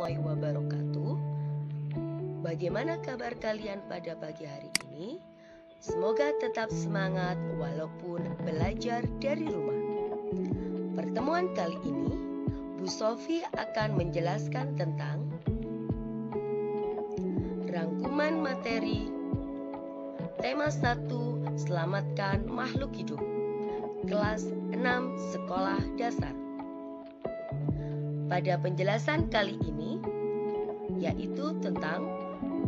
warahmatullahi wabarakatuh. Bagaimana kabar kalian pada pagi hari ini? Semoga tetap semangat walaupun belajar dari rumah. Pertemuan kali ini, Bu Sofi akan menjelaskan tentang rangkuman materi tema 1, Selamatkan Makhluk Hidup, kelas 6 Sekolah Dasar. Pada penjelasan kali ini, yaitu tentang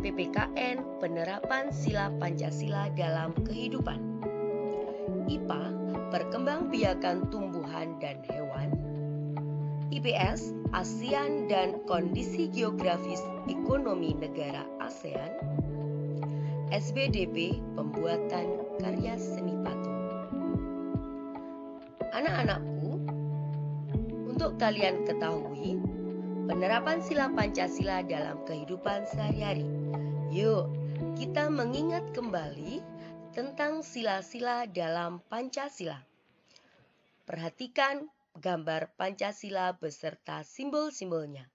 PPKN penerapan sila Pancasila dalam kehidupan. IPA, perkembangbiakan tumbuhan dan hewan. IPS, ASEAN dan kondisi geografis ekonomi negara ASEAN. SBDP, pembuatan karya seni patung. Anak-anakku, untuk kalian ketahui penerapan sila Pancasila dalam kehidupan sehari-hari. Yuk, kita mengingat kembali tentang sila-sila dalam Pancasila. Perhatikan gambar Pancasila beserta simbol-simbolnya.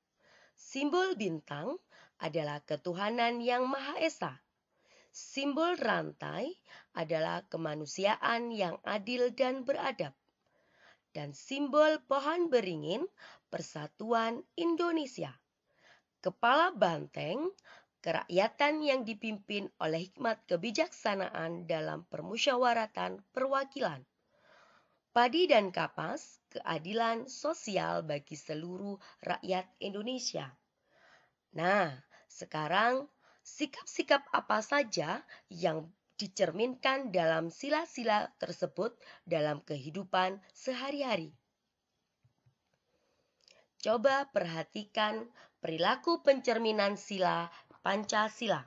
Simbol bintang adalah ketuhanan yang Maha Esa. Simbol rantai adalah kemanusiaan yang adil dan beradab. Dan simbol pohon beringin, Persatuan Indonesia. Kepala banteng, kerakyatan yang dipimpin oleh hikmat kebijaksanaan dalam permusyawaratan perwakilan. Padi dan kapas, keadilan sosial bagi seluruh rakyat Indonesia. Nah, sekarang sikap-sikap apa saja yang dicerminkan dalam sila-sila tersebut dalam kehidupan sehari-hari? Coba perhatikan perilaku pencerminan sila Pancasila.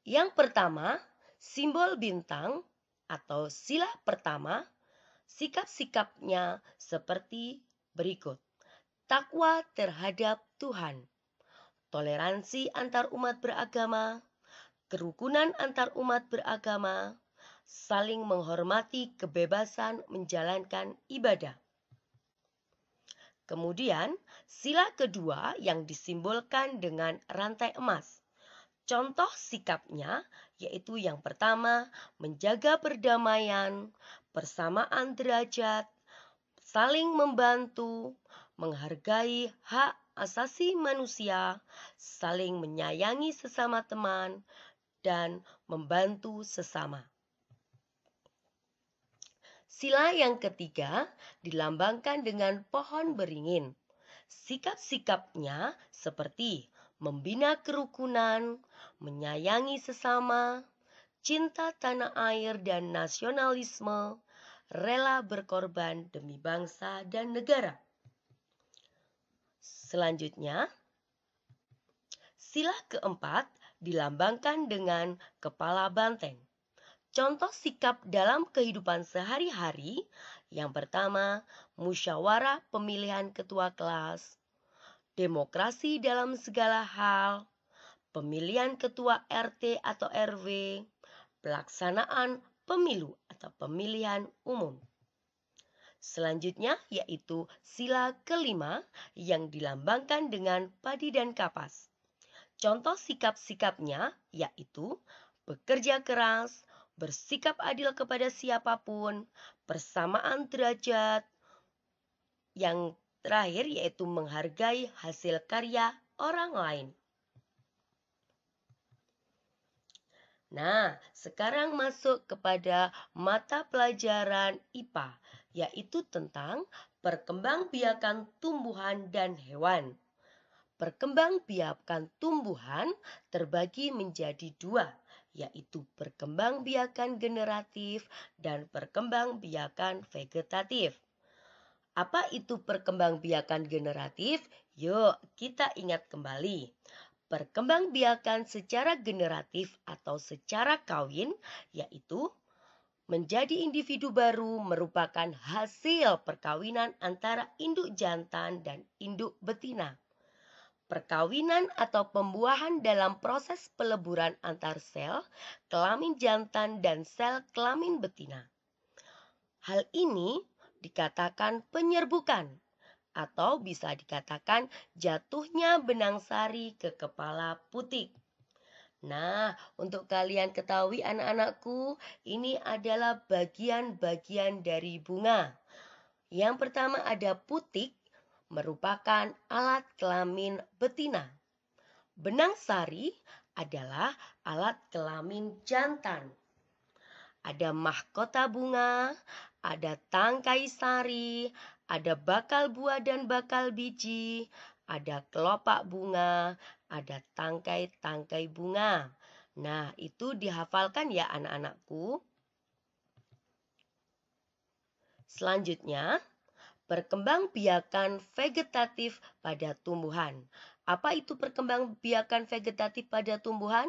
Yang pertama, simbol bintang atau sila pertama, sikap-sikapnya seperti berikut. Takwa terhadap Tuhan, toleransi antar umat beragama, kerukunan antar umat beragama, saling menghormati kebebasan menjalankan ibadah. Kemudian, sila kedua yang disimbolkan dengan rantai emas. Contoh sikapnya yaitu yang pertama, menjaga perdamaian, persamaan derajat, saling membantu, menghargai hak asasi manusia, saling menyayangi sesama teman, dan membantu sesama. Sila yang ketiga dilambangkan dengan pohon beringin. Sikap-sikapnya seperti membina kerukunan, menyayangi sesama, cinta tanah air dan nasionalisme, rela berkorban demi bangsa dan negara. Selanjutnya, sila keempat dilambangkan dengan kepala banteng. Contoh sikap dalam kehidupan sehari-hari, yang pertama, musyawarah pemilihan ketua kelas, demokrasi dalam segala hal, pemilihan ketua RT atau RW, pelaksanaan pemilu atau pemilihan umum. Selanjutnya yaitu sila kelima yang dilambangkan dengan padi dan kapas. Contoh sikap-sikapnya yaitu bekerja keras, bersikap adil kepada siapapun, persamaan derajat. Yang terakhir yaitu menghargai hasil karya orang lain. Nah, sekarang masuk kepada mata pelajaran IPA, yaitu tentang perkembangbiakan tumbuhan dan hewan. Perkembangbiakan tumbuhan terbagi menjadi dua, yaitu perkembangbiakan generatif dan perkembangbiakan vegetatif. Apa itu perkembangbiakan generatif? Yuk, kita ingat kembali. Perkembangbiakan secara generatif atau secara kawin, yaitu menjadi individu baru merupakan hasil perkawinan antara induk jantan dan induk betina. Perkawinan atau pembuahan dalam proses peleburan antar sel kelamin jantan dan sel kelamin betina. Hal ini dikatakan penyerbukan. atau bisa dikatakan jatuhnya benang sari ke kepala putik. Nah, untuk kalian ketahui anak-anakku, ini adalah bagian-bagian dari bunga. Yang pertama ada putik, merupakan alat kelamin betina. Benang sari adalah alat kelamin jantan. Ada mahkota bunga, ada tangkai sari, ada bakal buah dan bakal biji, ada kelopak bunga, ada tangkai-tangkai bunga. Nah, itu dihafalkan ya anak-anakku. Selanjutnya, perkembangbiakan vegetatif pada tumbuhan. Apa itu perkembangbiakan vegetatif pada tumbuhan?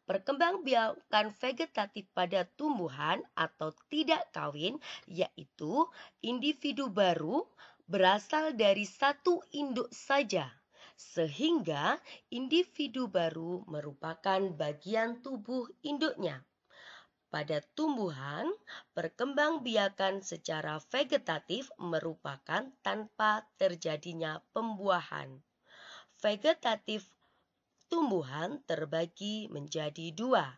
Perkembangbiakan vegetatif pada tumbuhan atau tidak kawin yaitu individu baru berasal dari satu induk saja. Sehingga individu baru merupakan bagian tubuh induknya. Pada tumbuhan, perkembangbiakan secara vegetatif merupakan tanpa terjadinya pembuahan. Vegetatif tumbuhan terbagi menjadi dua,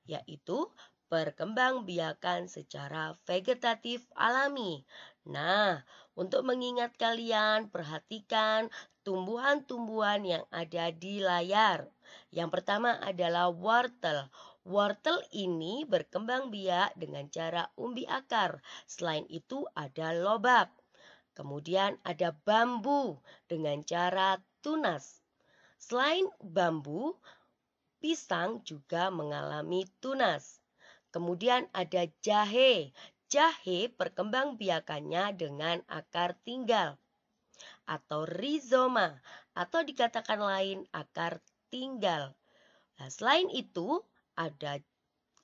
yaitu perkembangbiakan secara vegetatif alami. Nah, untuk mengingat kalian, perhatikan tumbuhan-tumbuhan yang ada di layar. Yang pertama adalah wortel. Wortel ini berkembang biak dengan cara umbi akar. Selain itu ada lobak. Kemudian ada bambu dengan cara tunas. Selain bambu, pisang juga mengalami tunas. Kemudian ada jahe. Jahe perkembangbiakannya dengan akar tinggal atau rizoma atau dikatakan lain akar tinggal. Nah, selain itu ada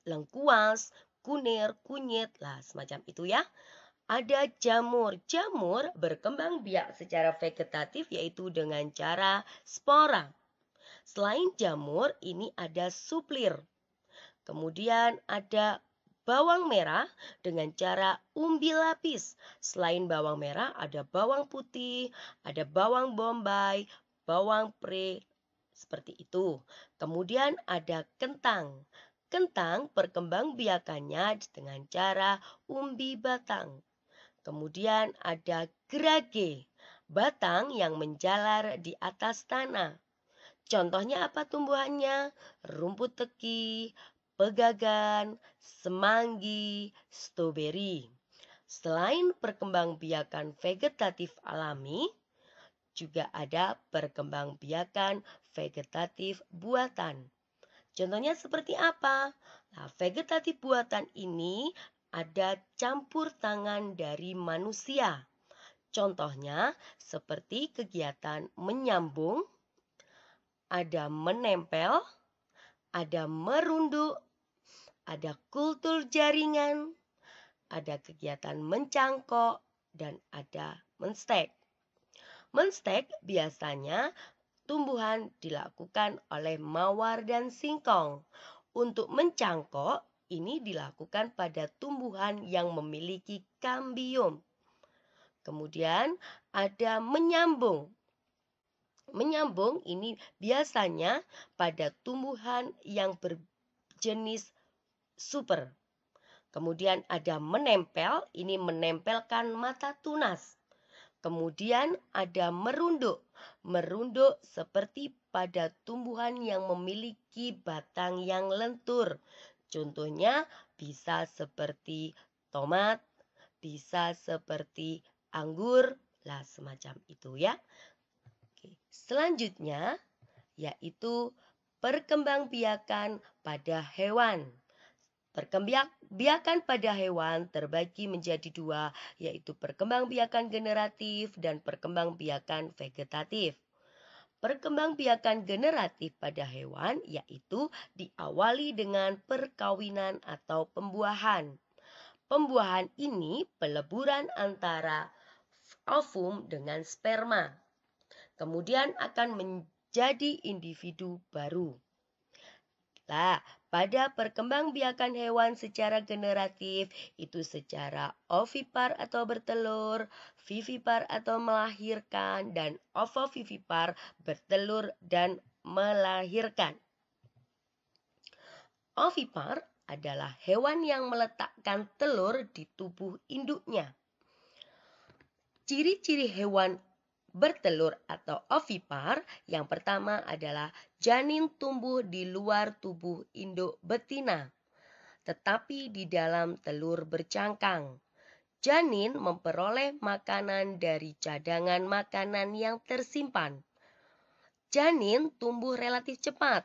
lengkuas, kunir, kunyit, lah semacam itu ya. Ada jamur. Jamur berkembang biak secara vegetatif yaitu dengan cara spora. Selain jamur, ini ada suplir. Kemudian ada bawang merah dengan cara umbi lapis. Selain bawang merah, ada bawang putih, ada bawang bombay, bawang pre, seperti itu. Kemudian ada kentang. Kentang perkembangbiakannya dengan cara umbi batang. Kemudian ada gerage, batang yang menjalar di atas tanah. Contohnya apa tumbuhannya? Rumput teki, pegagan, semanggi, stroberi. Selain perkembangbiakan vegetatif alami, juga ada perkembangbiakan vegetatif buatan. Contohnya seperti apa? Nah, vegetatif buatan ini ada campur tangan dari manusia. Contohnya seperti kegiatan menyambung, ada menempel, ada merunduk, ada kultur jaringan, ada kegiatan mencangkok, dan ada menstek. Menstek biasanya tumbuhan dilakukan oleh mawar dan singkong. Untuk mencangkok, ini dilakukan pada tumbuhan yang memiliki kambium. Kemudian ada menyambung. Menyambung ini biasanya pada tumbuhan yang berjenis super. Kemudian ada menempel, ini menempelkan mata tunas. Kemudian ada merunduk. Merunduk seperti pada tumbuhan yang memiliki batang yang lentur. Contohnya bisa seperti tomat, bisa seperti anggur, lah semacam itu ya. Selanjutnya yaitu perkembangbiakan pada hewan. Perkembangbiakan pada hewan terbagi menjadi dua, yaitu perkembangbiakan generatif dan perkembangbiakan vegetatif. Perkembangbiakan generatif pada hewan yaitu diawali dengan perkawinan atau pembuahan. Pembuahan ini peleburan antara ovum dengan sperma. Kemudian akan menjadi individu baru. Lah, pada perkembangbiakan hewan secara generatif itu secara ovipar atau bertelur, vivipar atau melahirkan, dan ovovivipar bertelur dan melahirkan. Ovipar adalah hewan yang meletakkan telur di tubuh induknya. Ciri-ciri hewan bertelur atau ovipar yang pertama adalah janin tumbuh di luar tubuh induk betina, tetapi di dalam telur bercangkang. Janin memperoleh makanan dari cadangan makanan yang tersimpan. Janin tumbuh relatif cepat.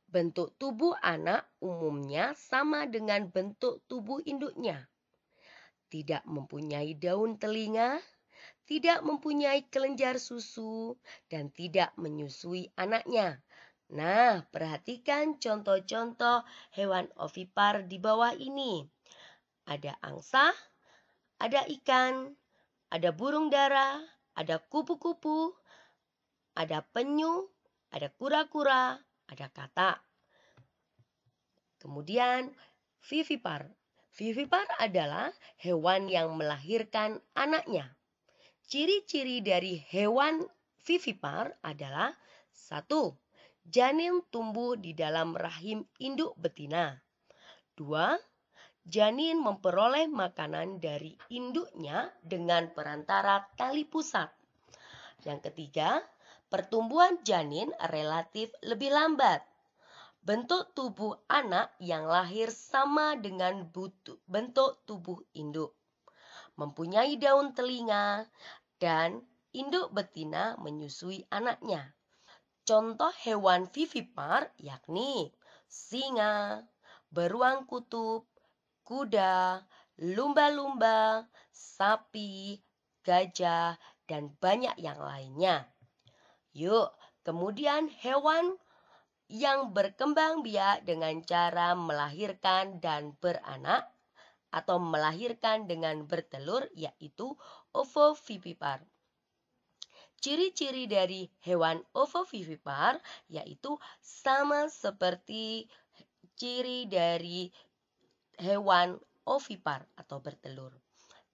Bentuk tubuh anak umumnya sama dengan bentuk tubuh induknya. Tidak mempunyai daun telinga, tidak mempunyai kelenjar susu, dan tidak menyusui anaknya. Nah, perhatikan contoh-contoh hewan ovipar di bawah ini. Ada angsa, ada ikan, ada burung dara, ada kupu-kupu, ada penyu, ada kura-kura, ada katak. Kemudian vivipar. Vivipar adalah hewan yang melahirkan anaknya. Ciri-ciri dari hewan vivipar adalah 1. Janin tumbuh di dalam rahim induk betina. 2. Janin memperoleh makanan dari induknya dengan perantara tali pusat. Yang ketiga, pertumbuhan janin relatif lebih lambat. Bentuk tubuh anak yang lahir sama dengan bentuk tubuh induk. Mempunyai daun telinga dan induk betina menyusui anaknya. Contoh hewan vivipar yakni singa, beruang kutub, kuda, lumba-lumba, sapi, gajah, dan banyak yang lainnya. Yuk, kemudian hewan yang berkembang biak dengan cara melahirkan dan beranak atau melahirkan dengan bertelur yaitu ovovivipar. Ciri-ciri dari hewan ovovivipar yaitu sama seperti ciri dari hewan ovipar atau bertelur.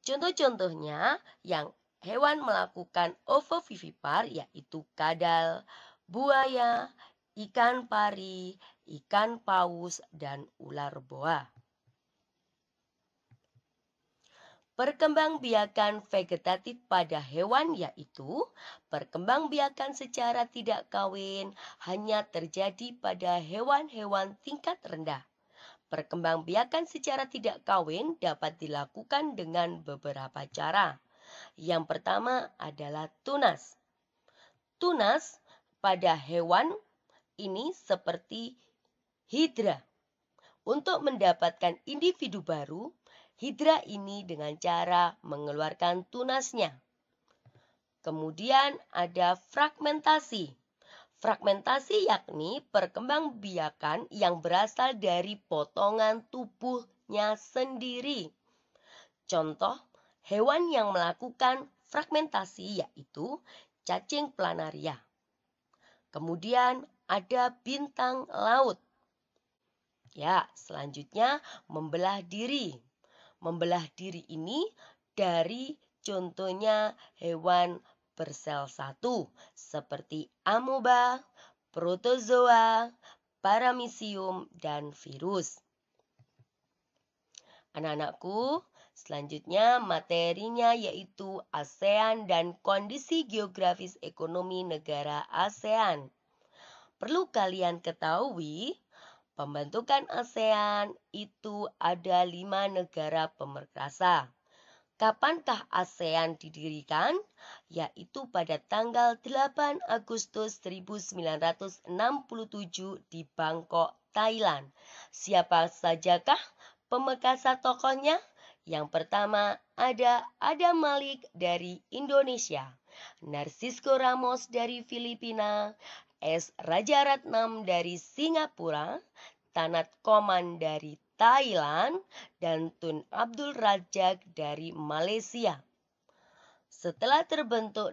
Contoh-contohnya yang hewan melakukan ovovivipar yaitu kadal, buaya, ikan pari, ikan paus, dan ular boa. Perkembangbiakan vegetatif pada hewan yaitu perkembangbiakan secara tidak kawin hanya terjadi pada hewan-hewan tingkat rendah. Perkembangbiakan secara tidak kawin dapat dilakukan dengan beberapa cara. Yang pertama adalah tunas. Tunas pada hewan ini seperti hidra. Untuk mendapatkan individu baru, hidra ini dengan cara mengeluarkan tunasnya. Kemudian ada fragmentasi. Fragmentasi yakni perkembangbiakan yang berasal dari potongan tubuhnya sendiri. Contoh hewan yang melakukan fragmentasi yaitu cacing planaria. Kemudian ada bintang laut. Ya, selanjutnya membelah diri. Membelah diri ini dari contohnya hewan bersel satu seperti amoeba, protozoa, paramecium, dan virus. Anak-anakku, selanjutnya materinya yaitu ASEAN dan kondisi geografis ekonomi negara ASEAN. Perlu kalian ketahui, pembentukan ASEAN itu ada 5 negara pemerkasa. Kapankah ASEAN didirikan? Yaitu pada tanggal 8 Agustus 1967 di Bangkok, Thailand. Siapa sajakah pemerkasa tokohnya? Yang pertama ada Adam Malik dari Indonesia, Narcisco Ramos dari Filipina, S. Rajaratnam dari Singapura, Tanat Koman dari Thailand, dan Tun Abdul Razak dari Malaysia. Setelah terbentuk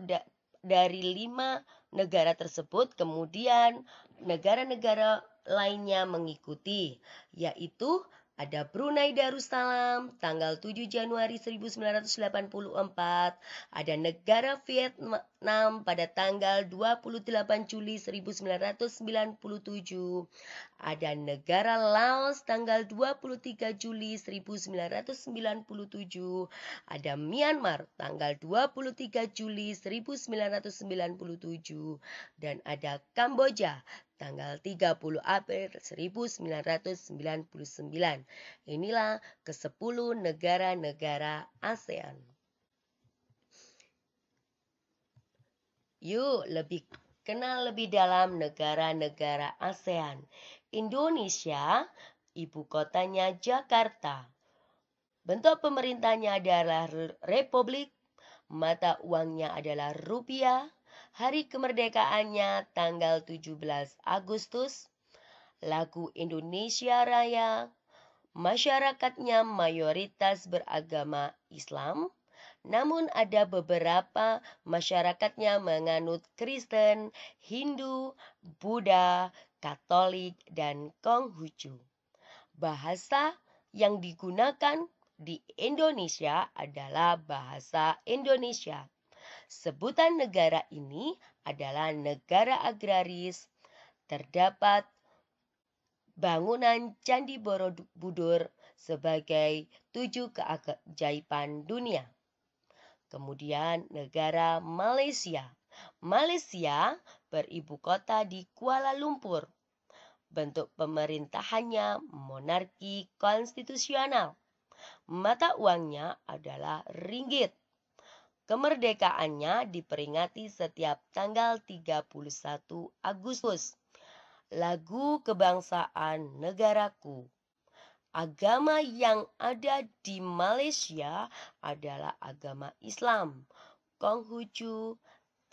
dari 5 negara tersebut, kemudian negara-negara lainnya mengikuti, yaitu ada Brunei Darussalam tanggal 7 Januari 1984, ada negara Vietnam pada tanggal 28 Juli 1997, ada negara Laos tanggal 23 Juli 1997, ada Myanmar tanggal 23 Juli 1997, dan ada Kamboja tanggal 30 April 1999. Inilah ke-10 negara-negara ASEAN. Yuk kenal lebih dalam negara-negara ASEAN. Indonesia, ibu kotanya Jakarta. Bentuk pemerintahnya adalah republik, mata uangnya adalah rupiah. Hari kemerdekaannya tanggal 17 Agustus. Lagu Indonesia Raya. Masyarakatnya mayoritas beragama Islam, namun ada beberapa masyarakatnya menganut Kristen, Hindu, Buddha, Katolik, dan Konghucu. Bahasa yang digunakan di Indonesia adalah bahasa Indonesia. Sebutan negara ini adalah negara agraris. Terdapat bangunan Candi Borobudur sebagai 7 keajaiban dunia. Kemudian negara Malaysia. Malaysia beribu kota di Kuala Lumpur. Bentuk pemerintahannya monarki konstitusional. Mata uangnya adalah ringgit. Kemerdekaannya diperingati setiap tanggal 31 Agustus. Lagu kebangsaan negaraku. Agama yang ada di Malaysia adalah agama Islam, Konghucu,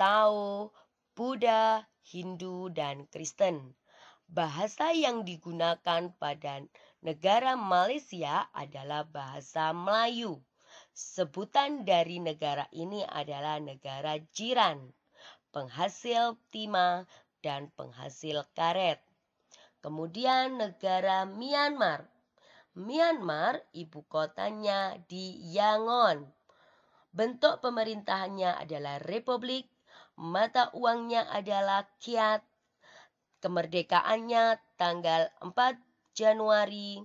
Tao, Buddha, Hindu, dan Kristen. Bahasa yang digunakan pada negara Malaysia adalah bahasa Melayu. Sebutan dari negara ini adalah negara jiran, penghasil timah, dan penghasil karet. Kemudian negara Myanmar. Myanmar ibu kotanya di Yangon. Bentuk pemerintahannya adalah republik, mata uangnya adalah kyat. Kemerdekaannya tanggal 4 Januari.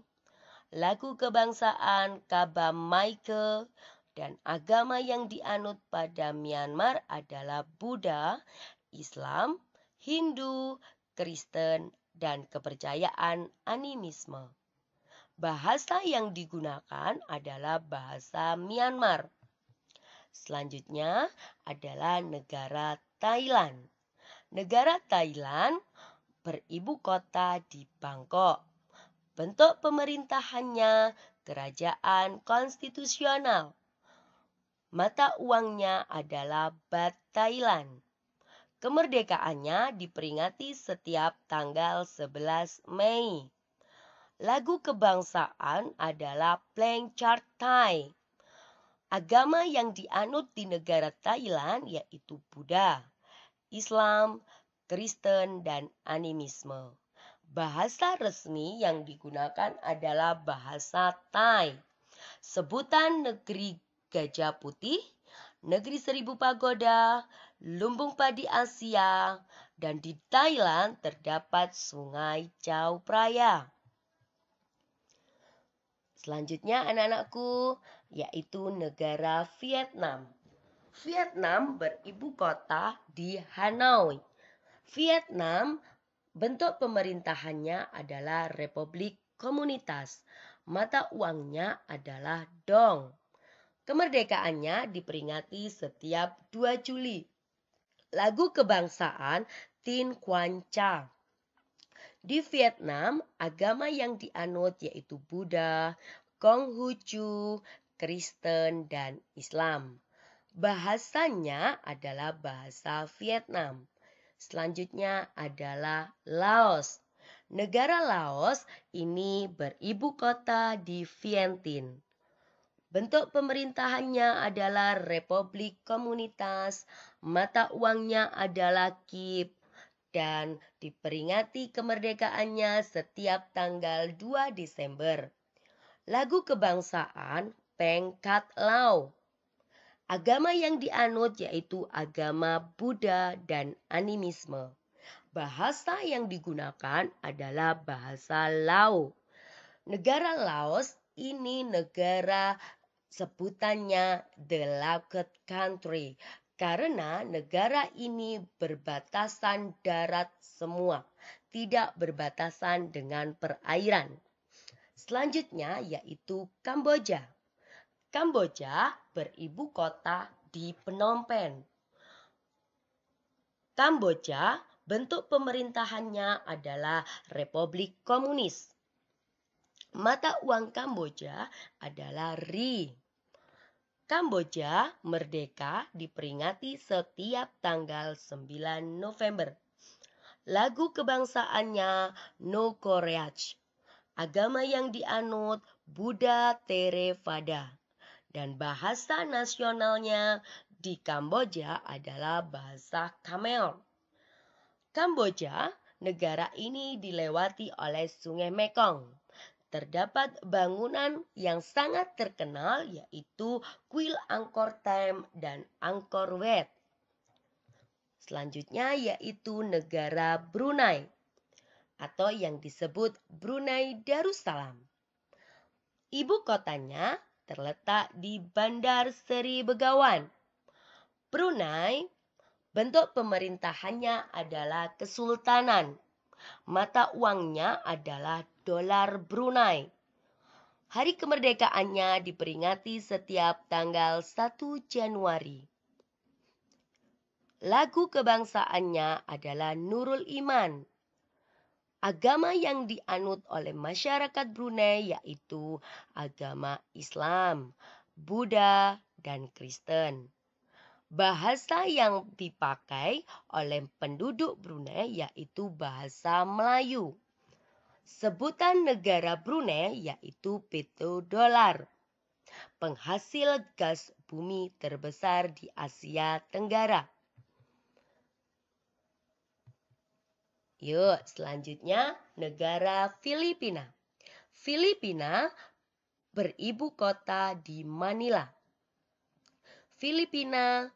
Lagu kebangsaan Kaba Maike, dan agama yang dianut pada Myanmar adalah Buddha, Islam, Hindu, Kristen, dan kepercayaan animisme. Bahasa yang digunakan adalah bahasa Myanmar. Selanjutnya adalah negara Thailand. Negara Thailand beribu kota di Bangkok. Bentuk pemerintahannya kerajaan konstitusional. Mata uangnya adalah Baht Thailand. Kemerdekaannya diperingati setiap tanggal 11 Mei. Lagu kebangsaan adalah Pleng Chart Thai. Agama yang dianut di negara Thailand yaitu Buddha, Islam, Kristen, dan animisme. Bahasa resmi yang digunakan adalah bahasa Thai. Sebutan negeri Gajah Putih, negeri 1000 pagoda, lumbung padi Asia, dan di Thailand terdapat sungai Chao Phraya. Selanjutnya anak-anakku, yaitu negara Vietnam. Vietnam beribu kota di Hanoi. Vietnam bentuk pemerintahannya adalah republik komunitas. Mata uangnya adalah dong. Kemerdekaannya diperingati setiap 2 Juli. Lagu kebangsaan Tin Quan Cha. Di Vietnam, agama yang dianut yaitu Buddha, Konghucu, Kristen, dan Islam. Bahasanya adalah bahasa Vietnam. Selanjutnya adalah Laos. Negara Laos ini beribu kota di Vientiane. Bentuk pemerintahannya adalah republik komunitas. Mata uangnya adalah kip. dan diperingati kemerdekaannya setiap tanggal 2 Desember. Lagu kebangsaan Pheng Kat Lao. Agama yang dianut yaitu agama Buddha dan animisme. Bahasa yang digunakan adalah bahasa Lao. Negara Laos ini negara sebutannya The Locked Country karena negara ini berbatasan darat semua, tidak berbatasan dengan perairan. Selanjutnya yaitu Kamboja. Kamboja beribu kota di Phnom Penh. Kamboja bentuk pemerintahannya adalah Republik Komunis. Mata uang Kamboja adalah Ri. Kamboja merdeka diperingati setiap tanggal 9 November. Lagu kebangsaannya No Koreach. Agama yang dianut Buddha Theravada. Dan bahasa nasionalnya di Kamboja adalah bahasa Khmer. Kamboja, negara ini dilewati oleh Sungai Mekong. Terdapat bangunan yang sangat terkenal yaitu kuil Angkor Thom dan Angkor Wat. Selanjutnya yaitu negara Brunei atau yang disebut Brunei Darussalam. Ibu kotanya terletak di Bandar Seri Begawan. Brunei, bentuk pemerintahannya adalah kesultanan. Mata uangnya adalah dolar Brunei. Hari kemerdekaannya diperingati setiap tanggal 1 Januari. Lagu kebangsaannya adalah Nurul Iman. Agama yang dianut oleh masyarakat Brunei yaitu agama Islam, Buddha, dan Kristen. Bahasa yang dipakai oleh penduduk Brunei yaitu bahasa Melayu. Sebutan negara Brunei yaitu petrodolar, penghasil gas bumi terbesar di Asia Tenggara. Yuk, selanjutnya negara Filipina. Filipina beribu kota di Manila. Filipina,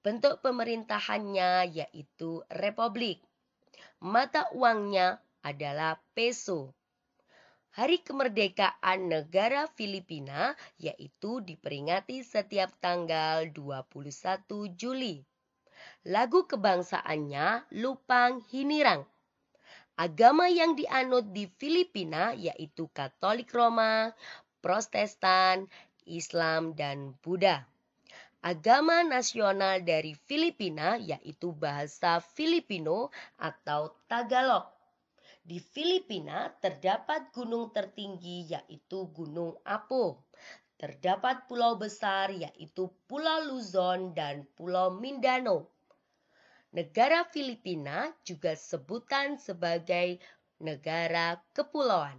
bentuk pemerintahannya yaitu republik. Mata uangnya adalah peso. Hari kemerdekaan negara Filipina yaitu diperingati setiap tanggal 21 Juli. Lagu kebangsaannya Lupang Hinirang. Agama yang dianut di Filipina yaitu Katolik Roma, Protestan, Islam, dan Buddha. Agama nasional dari Filipina yaitu bahasa Filipino atau Tagalog. Di Filipina terdapat gunung tertinggi yaitu Gunung Apo. Terdapat pulau besar yaitu Pulau Luzon dan Pulau Mindanao. Negara Filipina juga sebutan sebagai negara kepulauan.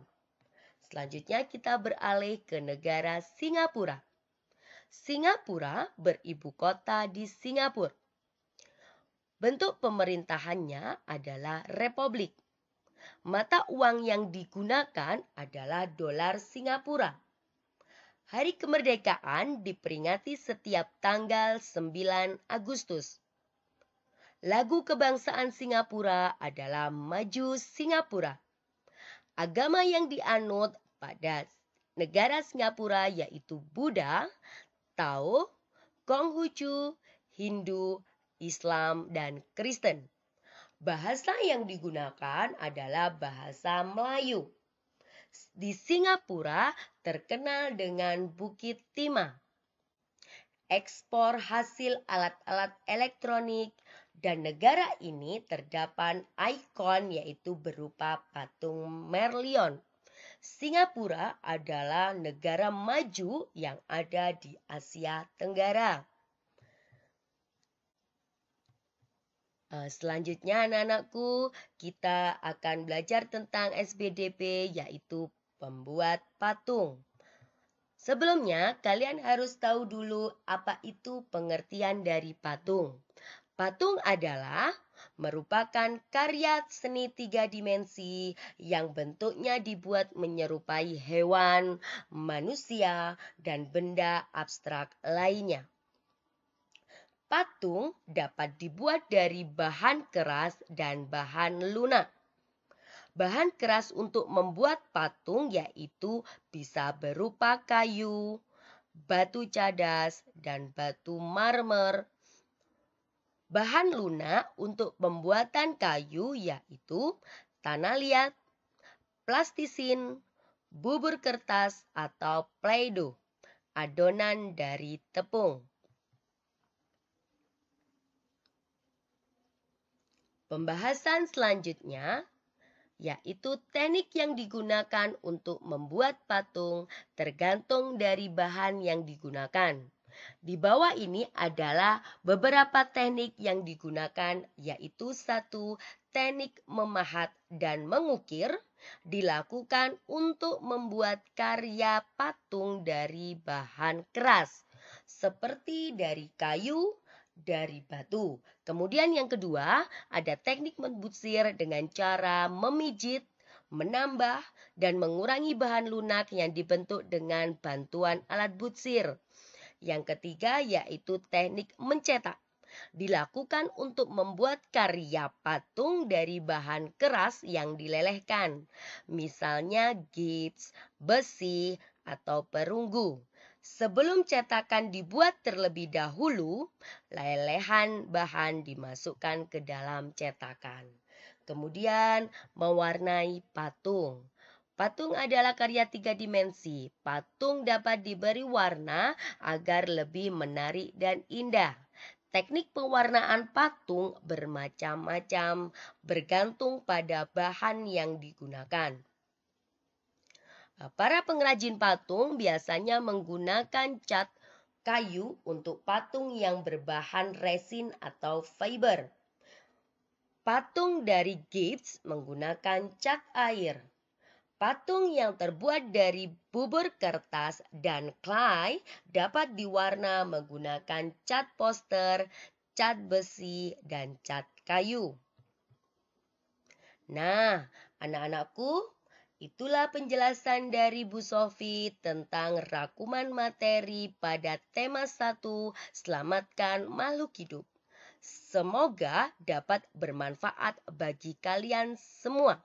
Selanjutnya kita beralih ke negara Singapura. Singapura beribu kota di Singapura. Bentuk pemerintahannya adalah republik. Mata uang yang digunakan adalah dolar Singapura. Hari kemerdekaan diperingati setiap tanggal 9 Agustus. Lagu kebangsaan Singapura adalah Maju Singapura. Agama yang dianut pada negara Singapura yaitu Buddha, Tao, Konghucu, Hindu, Islam, dan Kristen. Bahasa yang digunakan adalah bahasa Melayu. Di Singapura terkenal dengan Bukit Timah. Ekspor hasil alat-alat elektronik dan negara ini terdapat ikon yaitu berupa patung Merlion. Singapura adalah negara maju yang ada di Asia Tenggara. Selanjutnya anak-anakku, kita akan belajar tentang SBDP yaitu pembuat patung. Sebelumnya, kalian harus tahu dulu apa itu pengertian dari patung. Patung adalah merupakan karya seni 3 dimensi yang bentuknya dibuat menyerupai hewan, manusia, dan benda abstrak lainnya. Patung dapat dibuat dari bahan keras dan bahan lunak. Bahan keras untuk membuat patung yaitu bisa berupa kayu, batu cadas, dan batu marmer. Bahan lunak untuk pembuatan kayu yaitu tanah liat, plastisin, bubur kertas atau play-doh, adonan dari tepung. Pembahasan selanjutnya yaitu teknik yang digunakan untuk membuat patung tergantung dari bahan yang digunakan. Di bawah ini adalah beberapa teknik yang digunakan, yaitu 1. Teknik memahat dan mengukir dilakukan untuk membuat karya patung dari bahan keras, seperti dari kayu, dari batu. Kemudian yang kedua, ada teknik membutsir dengan cara memijit, menambah, dan mengurangi bahan lunak yang dibentuk dengan bantuan alat butsir. Yang ketiga yaitu teknik mencetak. Dilakukan untuk membuat karya patung dari bahan keras yang dilelehkan. Misalnya gips, besi, atau perunggu. Sebelum cetakan dibuat terlebih dahulu, lelehan bahan dimasukkan ke dalam cetakan. Kemudian mewarnai patung. Patung adalah karya 3 dimensi. Patung dapat diberi warna agar lebih menarik dan indah. Teknik pewarnaan patung bermacam-macam, bergantung pada bahan yang digunakan. Para pengrajin patung biasanya menggunakan cat kayu untuk patung yang berbahan resin atau fiber. Patung dari gips menggunakan cat air. Patung yang terbuat dari bubur kertas dan clay dapat diwarna menggunakan cat poster, cat besi, dan cat kayu. Nah, anak-anakku, itulah penjelasan dari Bu Sofi tentang rangkuman materi pada tema 1, selamatkan makhluk hidup. Semoga dapat bermanfaat bagi kalian semua.